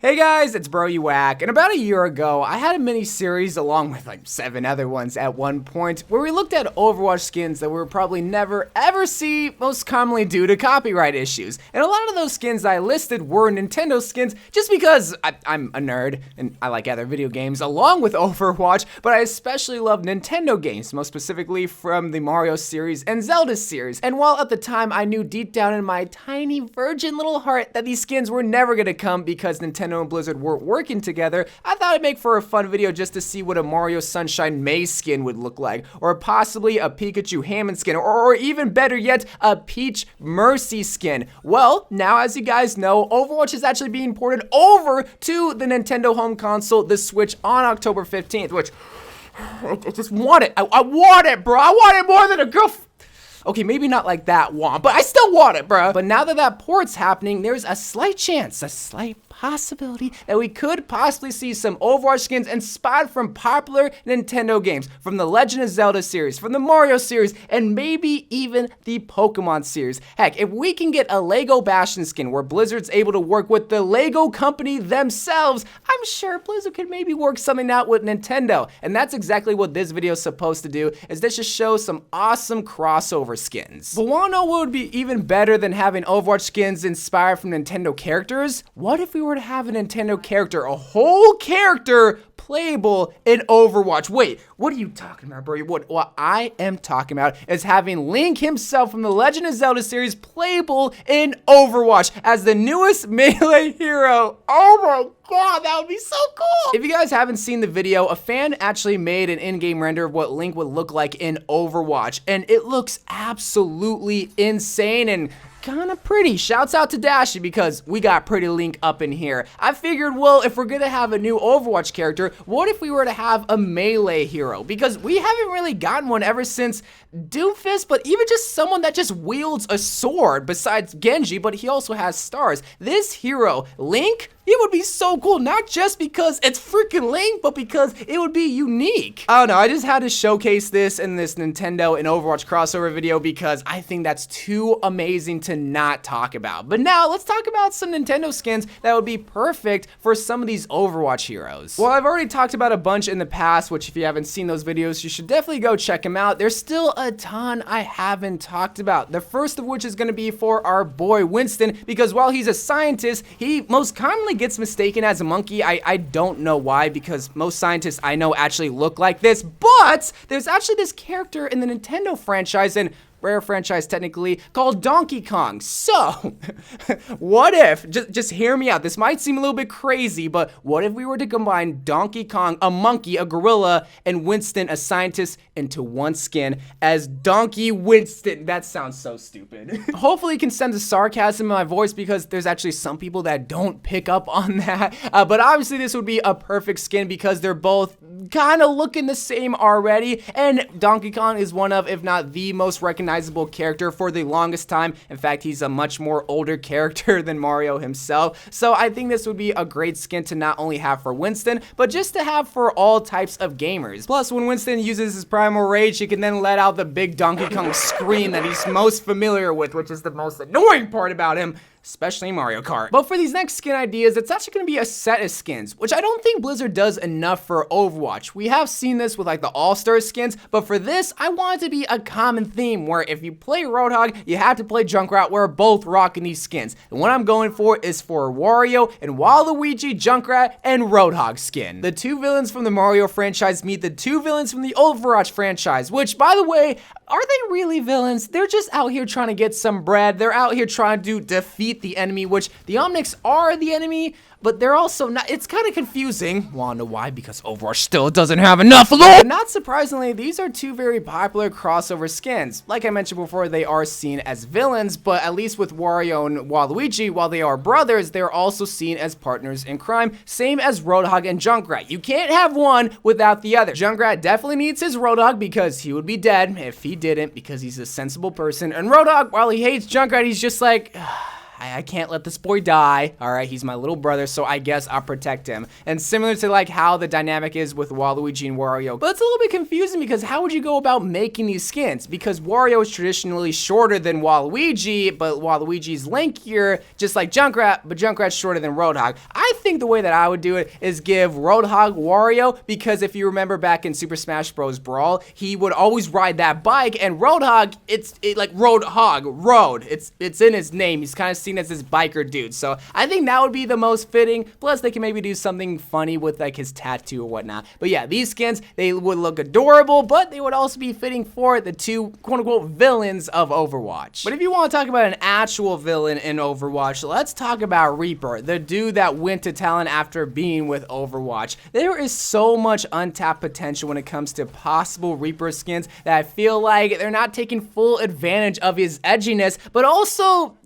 Hey guys, it's Bro You Whack, and about a year ago, I had a mini-series along with like 7 other ones at one point where we looked at Overwatch skins that we would probably never ever see, most commonly due to copyright issues. And a lot of those skins I listed were Nintendo skins just because I'm a nerd and I like other video games along with Overwatch, but I especially love Nintendo games, most specifically from the Mario series and Zelda series. And while at the time I knew deep down in my tiny virgin little heart that these skins were never gonna come because Nintendo and Blizzard weren't working together, I thought it'd make for a fun video just to see what a Mario Sunshine Maze skin would look like, or possibly a Pikachu Hammond skin, or even better yet, a Peach Mercy skin. Well, now as you guys know, Overwatch is actually being ported over to the Nintendo home console, the Switch, on October 15th, which I just want it. I want it, bro. I want it more than a girl. Okay, maybe not like that want, but I still want it, bruh. But now that that port's happening, there's a slight chance, a slight possibility that we could possibly see some Overwatch skins inspired from popular Nintendo games, from the Legend of Zelda series, from the Mario series, and maybe even the Pokemon series. Heck, if we can get a Lego Bastion skin where Blizzard's able to work with the Lego company themselves, I'm sure Blizzard could maybe work something out with Nintendo. And that's exactly what this video is supposed to do, is this just show some awesome crossover skins. But wanna know what would be even better than having Overwatch skins inspired from Nintendo characters? What if we were to have a Nintendo character, a whole character, playable in Overwatch? Wait, what are you talking about, bro? What I am talking about is having Link himself from the Legend of Zelda series playable in Overwatch as the newest melee hero. Oh my God, that would be so cool. If you guys haven't seen the video, a fan actually made an in-game render of what Link would look like in Overwatch, and it looks absolutely insane and kind of pretty. Shouts out to Dashy because we got pretty Link up in here. I figured, well, if we're gonna have a new Overwatch character, what if we were to have a melee hero? Because we haven't really gotten one ever since Doomfist, but even just someone that just wields a sword besides Genji, but he also has stars. This hero, Link, it would be so cool, not just because it's freaking Link, but because it would be unique. I don't know, I just had to showcase this in this Nintendo and Overwatch crossover video because I think that's too amazing to not talk about. But now, let's talk about some Nintendo skins that would be perfect for some of these Overwatch heroes. Well, I've already talked about a bunch in the past, which if you haven't seen those videos, you should definitely go check them out. There's still a ton I haven't talked about. The first of which is gonna be for our boy Winston, because while he's a scientist, he most commonly gets mistaken as a monkey. I don't know why, because most scientists I know actually look like this, but there's actually this character in the Nintendo franchise, and rare franchise technically, called Donkey Kong. So, what if, just hear me out, this might seem a little bit crazy, but what if we were to combine Donkey Kong, a monkey, a gorilla, and Winston, a scientist, into one skin as Donkey Winston? That sounds so stupid. Hopefully you can sense the sarcasm in my voice because there's actually some people that don't pick up on that, but obviously this would be a perfect skin because they're both kind of looking the same already, and Donkey Kong is one of, if not the most recognizable character for the longest time. In fact, he's a much more older character than Mario himself, so I think this would be a great skin to not only have for Winston, but just to have for all types of gamers. Plus, when Winston uses his primal rage, he can then let out the big Donkey Kong scream that he's most familiar with, which is the most annoying part about him, especially Mario Kart. But for these next skin ideas, it's actually gonna be a set of skins, which I don't think Blizzard does enough for Overwatch. We have seen this with like the All-Star skins, but for this, I want it to be a common theme where if you play Roadhog, you have to play Junkrat. We're both rocking these skins. And what I'm going for is for Wario and Waluigi, Junkrat, and Roadhog skin. The two villains from the Mario franchise meet the two villains from the Overwatch franchise, which, by the way, are they really villains? They're just out here trying to get some bread. They're out here trying to defeat the enemy, which the Omnics are the enemy, but they're also not. It's kind of confusing. Wanna know why? Because Overwatch still doesn't have enough lore. But not surprisingly, these are two very popular crossover skins. Like I mentioned before, they are seen as villains, but at least with Wario and Waluigi, while they are brothers, they're also seen as partners in crime, same as Roadhog and Junkrat. You can't have one without the other. Junkrat definitely needs his Roadhog because he would be dead if he didn't, because he's a sensible person. And Roadhog, while he hates Junkrat, he's just like, I can't let this boy die. All right, he's my little brother, so I guess I'll protect him. And similar to like how the dynamic is with Waluigi and Wario, but it's a little bit confusing because how would you go about making these skins? Because Wario is traditionally shorter than Waluigi, but Waluigi's lankier, just like Junkrat, but Junkrat's shorter than Roadhog. I think the way that I would do it is give Roadhog Wario, because if you remember back in Super Smash Bros. Brawl, he would always ride that bike, and Roadhog, it's like Roadhog, road. It's in his name. He's kind of seen as this biker dude. So I think that would be the most fitting. Plus, they can maybe do something funny with like his tattoo or whatnot. But yeah, these skins, they would look adorable, but they would also be fitting for the two quote-unquote villains of Overwatch. But if you want to talk about an actual villain in Overwatch, let's talk about Reaper, the dude that went to talent after being with Overwatch. There is so much untapped potential when it comes to possible Reaper skins that I feel like they're not taking full advantage of his edginess, but also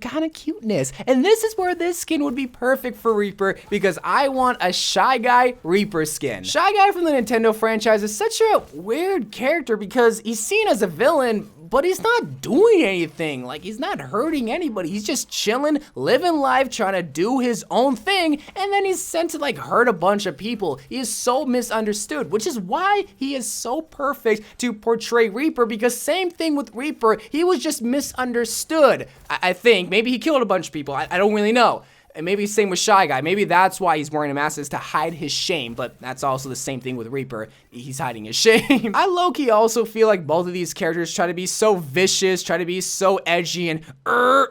kind of cuteness. And this is where this skin would be perfect for Reaper, because I want a Shy Guy Reaper skin. Shy Guy from the Nintendo franchise is such a weird character because he's seen as a villain, but he's not doing anything. Like, he's not hurting anybody. He's just chilling, living life, trying to do his own thing, and then he's sent to like hurt a bunch of people. He is so misunderstood, which is why he is so perfect to portray Reaper, because same thing with Reaper, he was just misunderstood. I think maybe he killed a bunch of people. I don't really know. And maybe same with Shy Guy. Maybe that's why he's wearing a mask, is to hide his shame. But that's also the same thing with Reaper. He's hiding his shame. I low-key also feel like both of these characters try to be so vicious, try to be so edgy and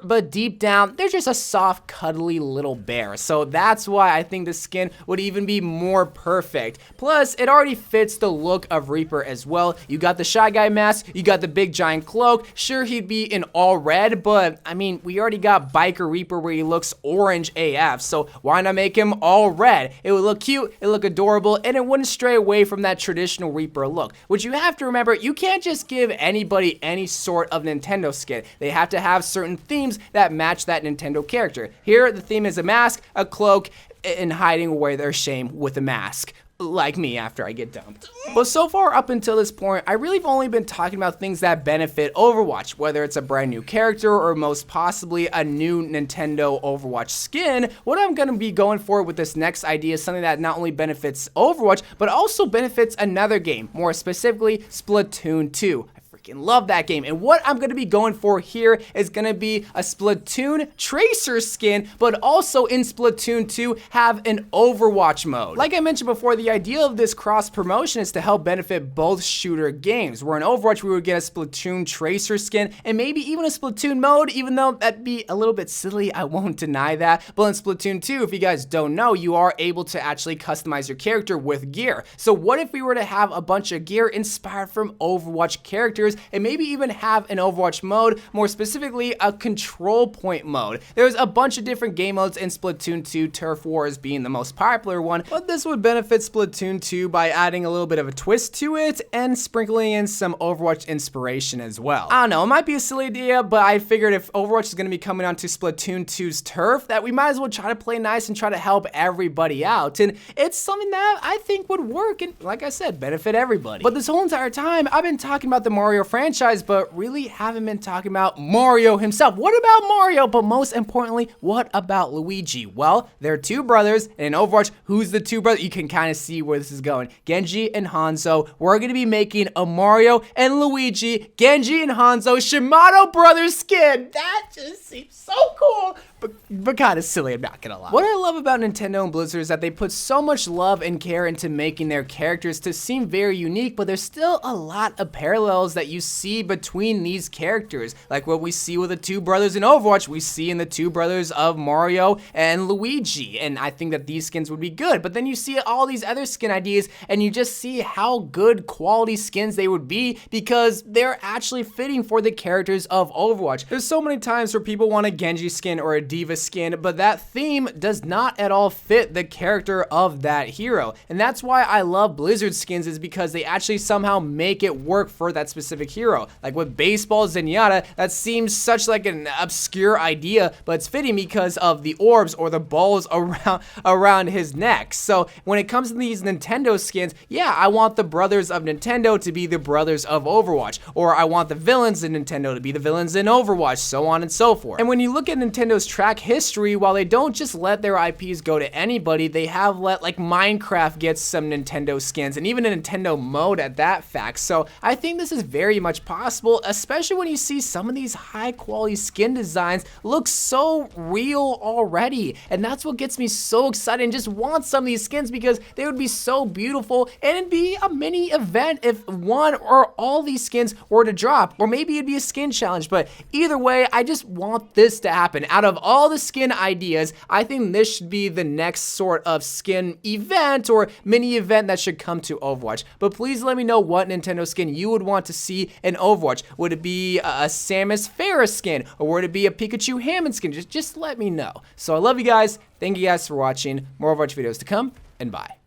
but deep down, they're just a soft, cuddly little bear. So that's why I think the skin would even be more perfect. Plus, it already fits the look of Reaper as well. You got the Shy Guy mask, you got the big giant cloak. Sure, he'd be in all red, but I mean, we already got Biker Reaper where he looks orange AF, so why not make him all red? It would look cute, it would look adorable, and it wouldn't stray away from that traditional Reaper look. Which you have to remember, you can't just give anybody any sort of Nintendo skin. They have to have certain themes that match that Nintendo character. Here, the theme is a mask, a cloak, and hiding away their shame with a mask. Like me after I get dumped. But so far up until this point, I really have only been talking about things that benefit Overwatch, whether it's a brand new character or most possibly a new Nintendo Overwatch skin. What I'm gonna be going for with this next idea is something that not only benefits Overwatch, but also benefits another game, more specifically Splatoon 2. Love that game, and what I'm going to be going for here is going to be a Splatoon Tracer skin, but also in Splatoon 2 have an Overwatch mode. Like I mentioned before, the idea of this cross promotion is to help benefit both shooter games, where in Overwatch we would get a Splatoon Tracer skin and maybe even a Splatoon mode, even though that'd be a little bit silly, I won't deny that. But in Splatoon 2, if you guys don't know, you are able to actually customize your character with gear. So what if we were to have a bunch of gear inspired from Overwatch characters, and maybe even have an Overwatch mode, more specifically a control point mode? There's a bunch of different game modes in Splatoon 2, Turf Wars being the most popular one, but this would benefit Splatoon 2 by adding a little bit of a twist to it and sprinkling in some Overwatch inspiration as well. I don't know, it might be a silly idea, but I figured if Overwatch is going to be coming onto Splatoon 2's turf, that we might as well try to play nice and try to help everybody out, and it's something that I think would work and, like I said, benefit everybody. But this whole entire time, I've been talking about the Mario franchise, but really haven't been talking about Mario himself. What about Mario? But most importantly, what about Luigi? Well, they're two brothers, and in Overwatch, who's the two brothers? You can kind of see where this is going. Genji and Hanzo. We're going to be making a Mario and Luigi, Genji and Hanzo, Shimano Brothers skin. That just seems so cool. But kind of silly, I'm not gonna lie. What I love about Nintendo and Blizzard is that they put so much love and care into making their characters to seem very unique, but there's still a lot of parallels that you see between these characters. Like what we see with the two brothers in Overwatch, we see in the two brothers of Mario and Luigi, and I think that these skins would be good. But then you see all these other skin ideas, and you just see how good quality skins they would be because they're actually fitting for the characters of Overwatch. There's so many times where people want a Genji skin or a diva skin, but that theme does not at all fit the character of that hero. And that's why I love Blizzard skins, is because they actually somehow make it work for that specific hero. Like with baseball Zenyatta, that seems such like an obscure idea, but it's fitting because of the orbs or the balls around his neck. So when it comes to these Nintendo skins, yeah, I want the brothers of Nintendo to be the brothers of Overwatch, or I want the villains in Nintendo to be the villains in Overwatch, so on and so forth. And when you look at Nintendo's track history, while they don't just let their IPs go to anybody, they have let like Minecraft get some Nintendo skins, and even a Nintendo mode at that fact. So I think this is very much possible, especially when you see some of these high quality skin designs look so real already. And that's what gets me so excited and just want some of these skins, because they would be so beautiful, and it'd be a mini event if one or all these skins were to drop, or maybe it'd be a skin challenge. But either way, I just want this to happen. Out of all the skin ideas, I think this should be the next sort of skin event or mini event that should come to Overwatch. But please let me know what Nintendo skin you would want to see in Overwatch. Would it be a Samus Farah skin, or would it be a Pikachu Hammond skin? Just let me know. So I love you guys. Thank you guys for watching. More Overwatch videos to come, and bye.